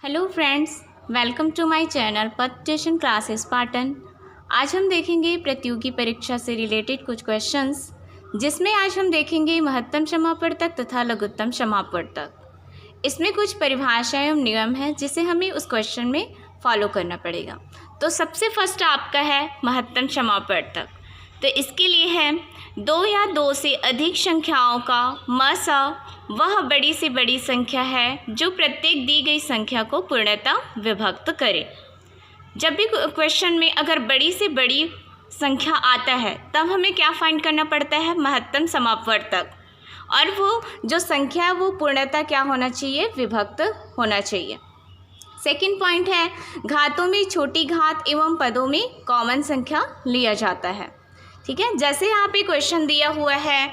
Hello friends, welcome to my channel Path tuition classes Patan. आज हम देखेंगे प्रतियोगी परीक्षा से रिलेटेड कुछ क्वेश्चंस, जिसमें आज हम देखेंगे महत्तम समापवर्तक तथा लघुत्तम समापवर्तक। इसमें कुछ परिभाषाएं एवं नियम हैं जिसे हमें उस क्वेश्चन में फॉलो करना पड़ेगा। तो सबसे फर्स्ट आपका है महत्तम समापवर्तक। तो इसके लिए है दो या दो से अधिक संख्याओं का मसा वह बड़ी से बड़ी संख्या है जो प्रत्येक दी गई संख्या को पूर्णतः विभक्त करे। जब भी क्वेश्चन में अगर बड़ी से बड़ी संख्या आता है तब हमें क्या फाइंड करना पड़ता है, महत्तम समापवर्तक। और वो जो संख्या है वो पूर्णतः क्या होना चाहिए, विभक्त होना चाहिए। सेकंड पॉइंट है घातों में छोटी घात एवं पदों में कॉमन संख्या लिया जाता है। ठीक है, जैसे यहाँ पे क्वेश्चन दिया हुआ है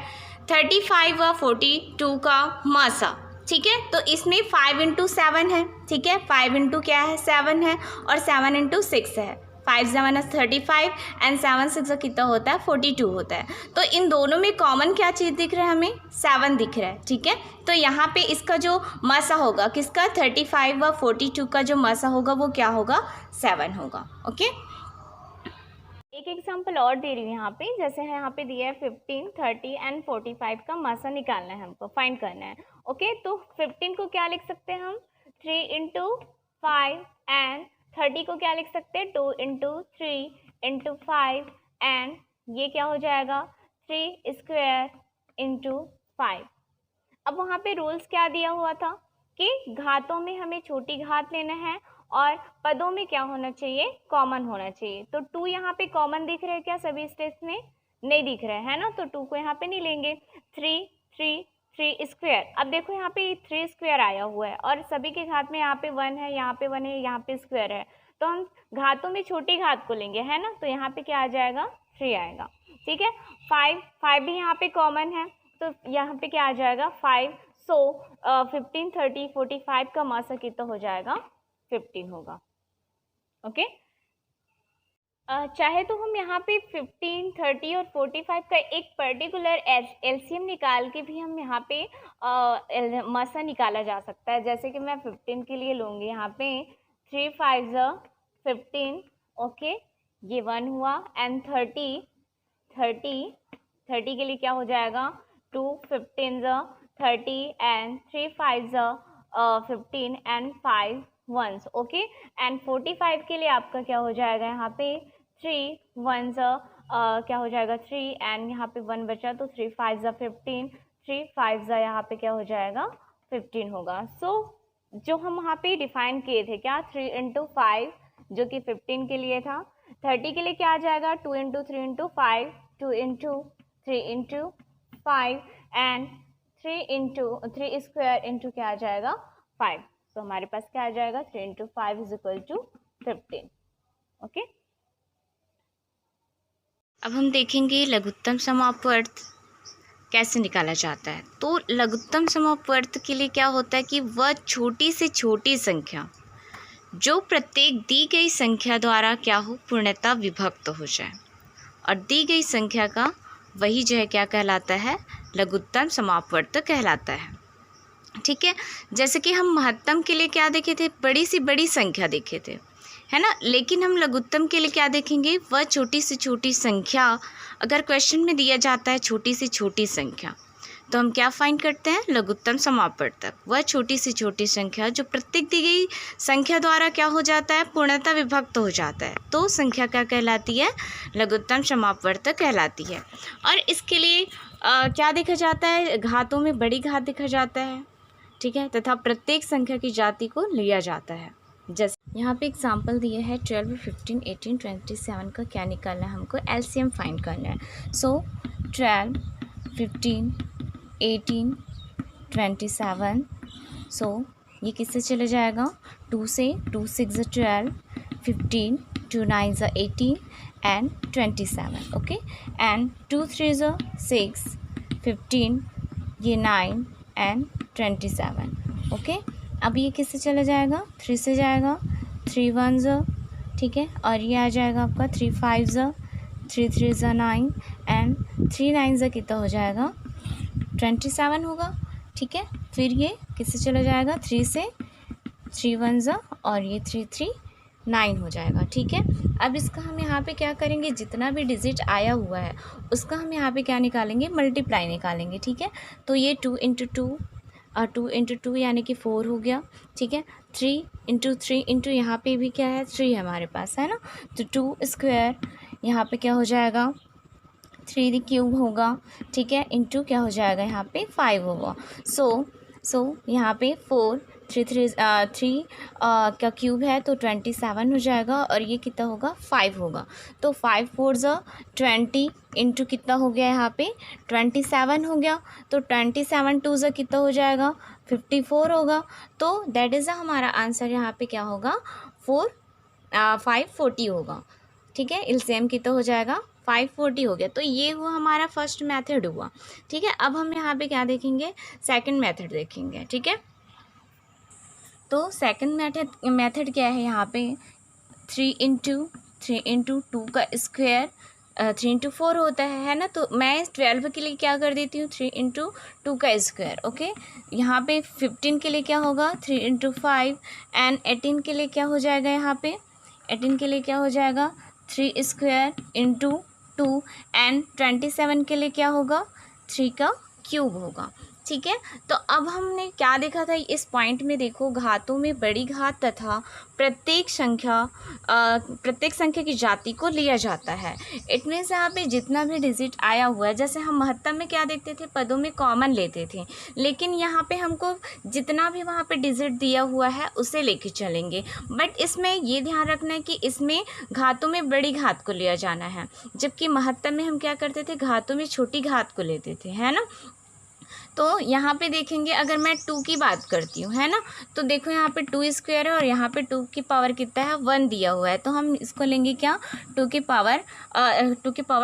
35 व 42 का मासा। ठीक है, तो इसमें 5 × 7 है। ठीक है, 5 × क्या है, 7 है, और 7 × 6 है। 5 × 7 = 35 एंड 7 × 6 कितना होता है, 42 होता है। तो इन दोनों में कॉमन क्या चीज़ दिख रहा है, हमें 7 दिख रहा है। ठीक है, तो यहाँ पे इसका जो मासा होगा किसका, 35 व 42 का जो मासा होगा वो क्या होगा, 7 होगा। ओके, एक एग्जांपल और दे रही हूँ यहाँ पे। जैसे है यहाँ पे दिया है 15, 30 एंड 45 का मासा निकालना है, हमको फाइंड करना है। ओके, तो 15 को क्या लिख सकते हैं हम, 3 × 5, एंड 30 को क्या लिख सकते हैं, 2 × 3 × 5, एंड ये क्या हो जाएगा, 3² × 5। अब वहाँ पे रूल्स क्या दिया हुआ था कि घातों में हमें छोटी घात लेना है और पदों में क्या होना चाहिए, कॉमन होना चाहिए। तो 2 यहाँ पे कॉमन दिख रहे हैं क्या, सभी स्टेप्स में नहीं दिख रहे है ना, तो 2 को यहाँ पे नहीं लेंगे। 3 अब देखो यहाँ पे 3² आया हुआ है और सभी के घात में यहाँ पे 1 है, यहाँ पे 1 है, यहाँ पे स्क्वायर है, तो हम घातों में छोटी घात को लेंगे, है ना। तो यहाँ पे क्या आ जाएगा, 3 आएगा। ठीक है, 5 भी यहाँ पे कॉमन है, तो यहाँ पे क्या आ जाएगा, 5। सो 15, 30, 45 का मासा कितना हो जाएगा, 15 होगा। ओके, चाहे तो हम यहाँ पे 15, 30 और 45 का एक पर्टिकुलर एलसीएम निकाल के भी हम यहाँ पे मासा निकाला जा सकता है। जैसे कि मैं 15 के लिए लूँगी यहाँ पे 3 × 5 = 15। ओके, ये 1 हुआ, एंड 30 के लिए क्या हो जाएगा, 2 15 = 30, and 3 × 5 = 15, and 5 1s। Okay, and 45 के लिए आपका क्या हो जाएगा, यहाँ पे 3 1s क्या हो जाएगा, 3, एंड यहाँ पे 1 बचा, तो 3 × 5 = 15, 3 × 5 यहाँ पे क्या हो जाएगा, 15 होगा। सो जो हम वहाँ पे डिफाइन किए थे क्या, 3 × 5 जो कि 15 के लिए था। 30 के लिए क्या आ जाएगा, 2 × 3 × 5, 2 × 3 × 5, एंड 3² क्या आ जाएगा, 5। तो हमारे पास क्या आ जाएगा, 3 × 5 = 15। ओके, अब हम देखेंगे लघुत्तम समापवर्त कैसे निकाला जाता है। तो लघुत्तम समापवर्त के लिए क्या होता है कि वह छोटी से छोटी संख्या जो प्रत्येक दी गई संख्या द्वारा क्या हो, पूर्णतः विभक्त हो जाए, और दी गई संख्या का वही जो है क्या कहलाता है, लघुत्तम समापवर्त कहलाता है। ठीक है, जैसे कि हम महत्तम के लिए क्या देखे थे, बड़ी से बड़ी संख्या देखे थे, है ना। लेकिन हम लघुत्तम के लिए क्या देखेंगे, वह छोटी से छोटी संख्या। अगर क्वेश्चन में दिया जाता है छोटी से छोटी संख्या, तो हम क्या फाइंड करते हैं, लघुत्तम समापवर्तक। वह छोटी से छोटी संख्या जो प्रत्येक दी गई संख्या द्वारा क्या हो जाता है, पूर्णतः विभक्त हो जाता है, तो संख्या क्या कहलाती है, लघुत्तम समापवर्तक कहलाती है। और इसके लिए क्या देखा जाता है, घातों में बड़ी घात देखा जाता है। ठीक है, तथा प्रत्येक संख्या की जाति को लिया जाता है। जैसे यहाँ पे एग्जांपल दिए है 12, 15, 18, 27 का क्या निकालना है, हमको एलसीएम फाइंड करना है। सो 12, 15, 18, 27, सो ये किससे चले जाएगा, 2 से, 2 × 6 = 12, 15, 2 × 9 = 18, एंड 27। ओके, एंड 2 × 3 = 6, 15, ये 9 एंड 27। ओके, अब ये किससे चला जाएगा, 3 से जाएगा, 3 1s, ठीक है, और ये आ जाएगा आपका 3 5s, 3 3s 9, एंड 3 9s कितना हो जाएगा, 27 होगा। ठीक है, फिर ये किससे चला जाएगा, 3 से 3 1 ज़ा और ये 3 3 9 हो जाएगा। ठीक है, अब इसका हम यहाँ पे क्या करेंगे, जितना भी डिजिट आया हुआ है उसका हम यहाँ पे क्या निकालेंगे, मल्टीप्लाई निकालेंगे। ठीक है, तो ये 2 इंटू 2 और 2 इंटू 2 यानी कि 4 हो गया। ठीक है, 3 इंटू 3 इंटू यहाँ पे भी क्या है, 3 है हमारे पास, है ना। तो 2 स्क्वायर यहाँ पे क्या हो जाएगा, 3 क्यूब होगा। ठीक है, इंटू क्या हो जाएगा, यहाँ पे 5 होगा। सो यहाँ पे 4 3 का क्यूब है तो 27 हो जाएगा और ये कितना होगा, 5 होगा। तो 5 4 ज़ा 20 इंटू कितना हो गया, यहाँ पे 27 हो गया। तो 27 2 ज़ा कितना हो जाएगा, 54 होगा। तो दैट इज़ हमारा आंसर यहाँ पे क्या होगा, 540 होगा। ठीक है, एलसीएम कितना हो जाएगा, 540 हो गया। तो ये हुआ हमारा फर्स्ट मेथड हुआ। ठीक है, अब हम यहाँ पे क्या देखेंगे, सेकंड मेथड देखेंगे। ठीक है, तो सेकंड मेथड क्या है, यहाँ पे 3 इंटू 2 का स्क्वायर 3 इंटू 4 होता है ना। तो मैं 12 के लिए क्या कर देती हूँ, 3 इंटू 2 का स्क्वायर। ओके, यहाँ पे 15 के लिए क्या होगा, 3 इंटू 5 एंड 18 के लिए क्या हो जाएगा, यहाँ पे 18 के लिए क्या हो जाएगा, 3 स्क्वायर इंटू 2 एंड 27 के लिए क्या होगा, 3 का क्यूब होगा। ठीक है, तो अब हमने क्या देखा था इस पॉइंट में, देखो घातों में बड़ी घात तथा प्रत्येक संख्या की जाति को लिया जाता है। इट मीन्स यहाँ पे जितना भी डिजिट आया हुआ है, जैसे हम महत्तम में क्या देखते थे, पदों में कॉमन लेते थे, लेकिन यहाँ पे हमको जितना भी वहाँ पे डिजिट दिया हुआ है उसे लेके चलेंगे। बट इसमें ये ध्यान रखना है कि इसमें घातों में बड़ी घात को लिया जाना है, जबकि महत्तम में हम क्या करते थे, घातों में छोटी घात को लेते थे, है ना। तो यहाँ पे देखेंगे, अगर मैं 2 की बात करती हूँ, है ना, तो देखो यहाँ पे 2 स्क्वायर है और यहाँ पे 2 की पावर कितना है, 1 दिया हुआ है। तो हम इसको लेंगे क्या, 2 की पावर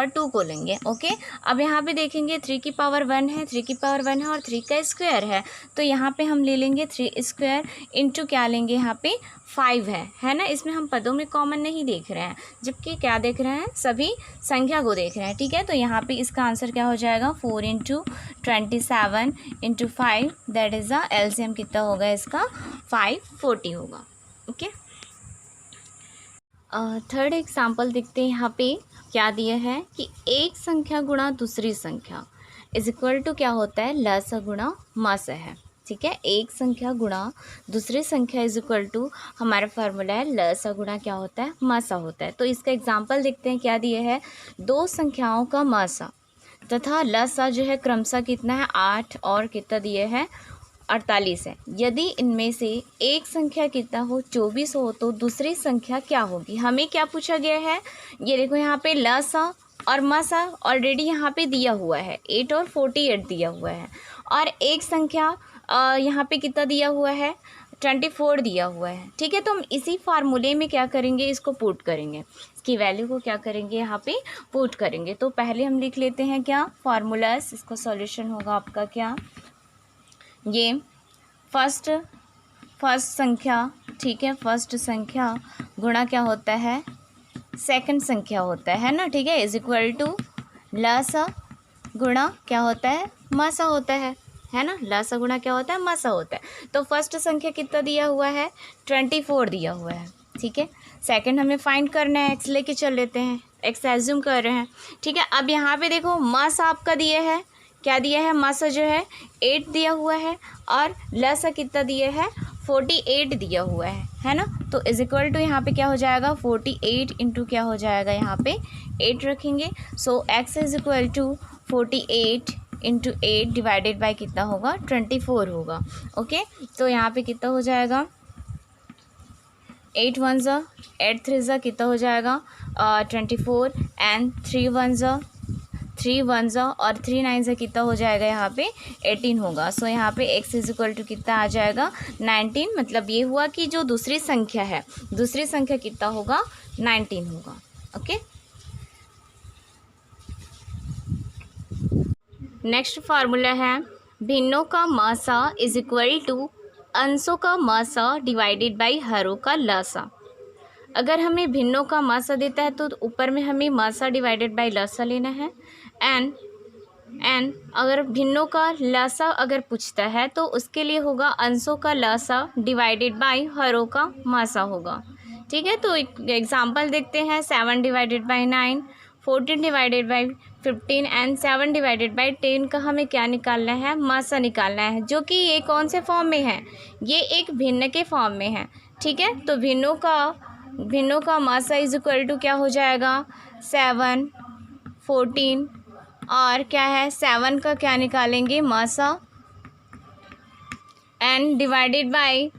2 को लेंगे। ओके, अब यहाँ पे देखेंगे 3 की पावर 1 है, 3 की पावर 1 है और 3 का स्क्वायर है। तो यहाँ पे हम ले लेंगे 3 स्क्वायर इंटू क्या लेंगे, यहाँ पे 5 है ना। इसमें हम पदों में कॉमन नहीं देख रहे हैं, जबकि क्या देख रहे हैं, सभी संख्या को देख रहे हैं। ठीक है, तो यहाँ पे इसका आंसर क्या हो जाएगा, 4 into 27 into 5, that is the LCM कितना होगा इसका, 540 होगा। ओके, थर्ड एग्जाम्पल देखते हैं। यहाँ पे क्या दिया है कि एक संख्या गुणा दूसरी संख्या इज इक्वल टू क्या होता है, लसा गुणा मासा है। ठीक है, एक संख्या गुणा दूसरी संख्या इज इक्वल टू, हमारा फार्मूला है लसा गुणा क्या होता है, मासा होता है। तो इसका एग्जाम्पल देखते हैं, क्या दिया है, दो संख्याओं का मासा तथा लसा जो है क्रमशः कितना है, 8 और कितना दिए है, 48 है। यदि इनमें से एक संख्या कितना हो, 24 हो, तो दूसरी संख्या क्या होगी। हमें क्या पूछा गया है, ये देखो यहाँ पे लसा और मासा ऑलरेडी यहाँ पे दिया हुआ है, 8 और 48 दिया हुआ है, और एक संख्या यहाँ पे कितना दिया हुआ है, 24 दिया हुआ है। ठीक है, तो हम इसी फार्मूले में क्या करेंगे, इसको पुट करेंगे, इसकी वैल्यू को क्या करेंगे, यहाँ पे पुट करेंगे। तो पहले हम लिख लेते हैं क्या, फार्मूलास, इसका सॉल्यूशन होगा आपका क्या, ये फर्स्ट संख्या, ठीक है, फर्स्ट संख्या गुणा क्या होता है, सेकंड संख्या होता है ना। ठीक है, इज इक्वल टू लसा गुणा क्या होता है, मासा होता है ना। लसा गुणा क्या होता है, मासा होता है। तो फर्स्ट संख्या कितना दिया हुआ है, 24 दिया हुआ है। ठीक है, सेकंड हमें फाइंड करना है, एक्स लेके चल लेते हैं, एक्स एज्यूम कर रहे हैं। ठीक है, अब यहाँ पे देखो मासा आपका दिया है, क्या दिया है, मासा जो है 8 दिया हुआ है और लसा कितना दिया है, 48 दिया हुआ है ना। तो इज इक्वल टू यहाँ पे क्या हो जाएगा, 48 इंटू क्या हो जाएगा, यहाँ पे 8 रखेंगे। So X is equal to 48 into 8 divided by कितना होगा, 24 होगा। ओके, तो यहाँ पे कितना हो जाएगा, 8 1 ज़ा 8 3 ज़ा कितना हो जाएगा, 24 एंड 3 1 ज़ा 3 1 ज़ा और 3 9 ज़ा कितना हो जाएगा, यहाँ पे 18 होगा। सो यहाँ पे x इज इक्वल टू कितना आ जाएगा, 19। मतलब ये हुआ कि जो दूसरी संख्या है, दूसरी संख्या कितना होगा, 19 होगा। ओके, नेक्स्ट फार्मूला है भिन्नों का मासा इज इक्वल टू अंशों का मासा डिवाइडेड बाई हरों का लसा। अगर हमें भिन्नों का मासा देता है तो ऊपर में हमें मासा डिवाइडेड बाई लसा लेना है, एंड एंड अगर भिन्नों का लसा अगर पूछता है तो उसके लिए होगा अंशों का लसा डिवाइडेड बाय हरों का मासा होगा। ठीक है, तो एक एग्जांपल देखते हैं। 7 divided by 9, 14 divided by 15 and 7 divided by 10 का हमें क्या निकालना है? मासा निकालना है, जो कि ये कौन से फॉर्म में है? ये एक भिन्न के फॉर्म में है। ठीक है, तो भिन्नों का मासा इज इक्वल टू क्या हो जाएगा? 7, 14 और क्या है 7 का क्या निकालेंगे? मासा एंड डिवाइडेड बाय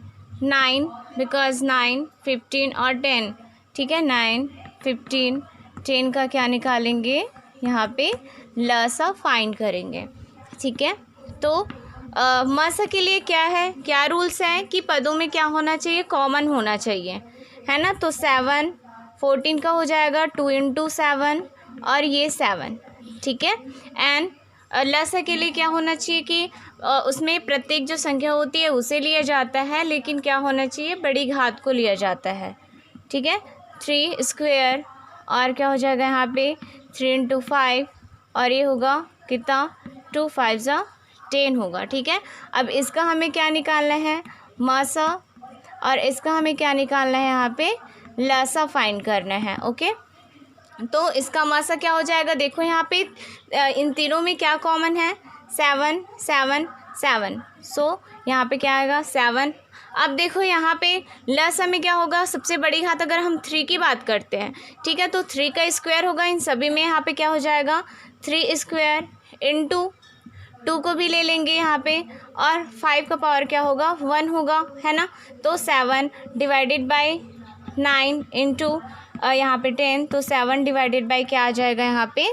9 बिकॉज 9, 15 और 10। ठीक है, 9, 15, 10 का क्या निकालेंगे? यहाँ पे लसा फाइंड करेंगे। ठीक है, तो मासा के लिए क्या है, क्या रूल्स हैं कि पदों में क्या होना चाहिए? कॉमन होना चाहिए, है ना। तो 7, 14 का हो जाएगा 2 × 7 और ये 7। ठीक है, एंड लसा के लिए क्या होना चाहिए कि उसमें प्रत्येक जो संख्या होती है उसे लिया जाता है, लेकिन क्या होना चाहिए? बड़ी घात को लिया जाता है। ठीक है, 3 स्क्वायर और क्या हो जाएगा यहाँ पे? 3 × 5 और ये होगा कितना? 2 × 5 = 10 होगा। ठीक है, अब इसका हमें क्या निकालना है? मासा, और इसका हमें क्या निकालना है? यहाँ पे लसा फाइंड करना है। ओके, तो इसका मासा क्या हो जाएगा? देखो यहाँ पे इन तीनों में क्या कॉमन है? 7, 7, 7। सो यहाँ पे क्या आएगा? 7। अब देखो यहाँ पे लसा में क्या होगा? सबसे बड़ी घात अगर हम 3 की बात करते हैं, ठीक है, तो 3 का स्क्वायर होगा इन सभी में। यहाँ पे क्या हो जाएगा? 3 स्क्वायर इंटू 2 को भी ले लेंगे यहाँ पे, और 5 का पावर क्या होगा? 1 होगा, है ना। तो 7 डिवाइडेड बाय 9 इंटू यहाँ पे 10, तो 7 डिवाइडेड बाय क्या आ जाएगा? यहाँ पे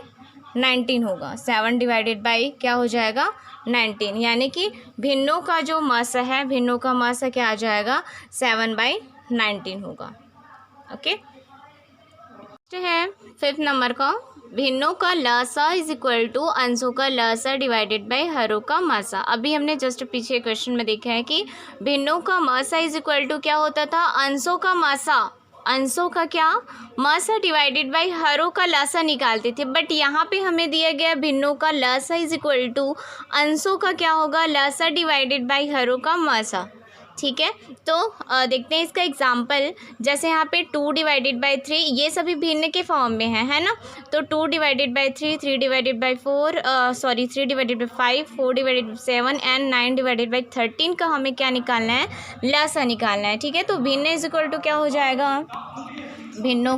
19 होगा। 7 डिवाइडेड बाय क्या हो जाएगा? 19, यानी कि भिन्नों का जो मासा है, भिन्नों का मासा क्या आ जाएगा? 7/19 होगा। ओके, है 5th नंबर का, भिन्नों का लसा इज इक्वल टू अंशों का लसा डिवाइडेड बाय हरों का मासा। अभी हमने जस्ट पीछे क्वेश्चन में देखा है कि भिन्नों का मासा इज इक्वल टू क्या होता था? अंशों का मासा, अंशों का क्या? मासा डिवाइडेड बाय हरों का लसा निकालते थे। बट यहाँ पे हमें दिया गया भिन्नों का लसा इज इक्वल टू अंशों का क्या होगा? लसा डिवाइडेड बाय हरों का मासा। ठीक है, तो देखते हैं इसका एग्जाम्पल। जैसे यहाँ पे 2 डिवाइडेड बाय 3, ये सभी भिन्न के फॉर्म में है ना। तो 2 divided by 3, 3 divided by 4, 3 divided by 5, 4 divided by 7 and 9 divided by 13 का हमें क्या निकालना है? लसा निकालना है। ठीक है, तो भिन्न इज इक्वल टू क्या हो जाएगा? भिन्नों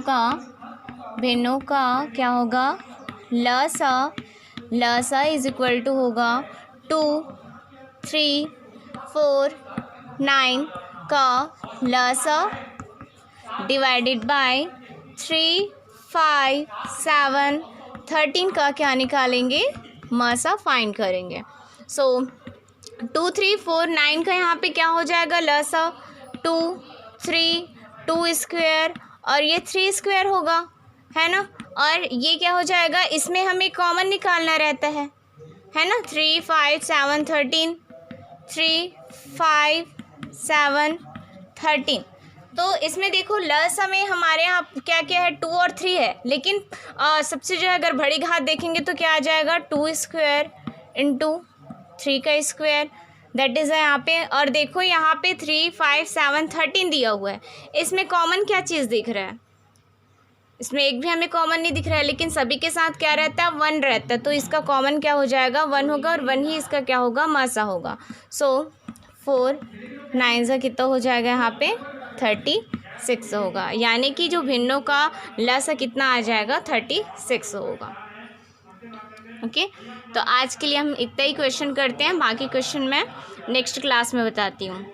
का क्या होगा? लसा इज इक्वल टू होगा 2, 3, 4, 9 का लसा डिवाइडेड बाय 3, 5, 7, 13 का क्या निकालेंगे? मासा फाइंड करेंगे। सो 2, 3, 4, 9 का यहाँ पे क्या हो जाएगा? लसा 2, 3, 2 स्क्वायर और ये 3 स्क्वायर होगा, है ना। और ये क्या हो जाएगा? इसमें हमें कॉमन निकालना रहता है ना। 3, 5, 7, 13, 3, 5, 7, 13। तो इसमें देखो लसा में हमारे यहाँ क्या क्या है? 2 और 3 है, लेकिन सबसे जो है अगर बड़ी घात देखेंगे तो क्या आ जाएगा? 2 स्क्वायर इंटू 3 का स्क्वायर, दैट इज़ है यहाँ पे। और देखो यहाँ पे 3, 5, 7, 13 दिया हुआ है। इसमें कॉमन क्या चीज़ दिख रहा है? इसमें एक भी हमें कॉमन नहीं दिख रहा है, लेकिन सभी के साथ क्या रहता है? 1 रहता है। तो इसका कॉमन क्या हो जाएगा? 1 होगा, और 1 ही इसका क्या होगा? मासा होगा। सो 4, 9 का कितना हो जाएगा? यहाँ पे 36 होगा, यानी कि जो भिन्नों का लसा कितना आ जाएगा? 36 होगा। ओके, तो आज के लिए हम इतना ही क्वेश्चन करते हैं, बाकी क्वेश्चन मैं नेक्स्ट क्लास में बताती हूँ।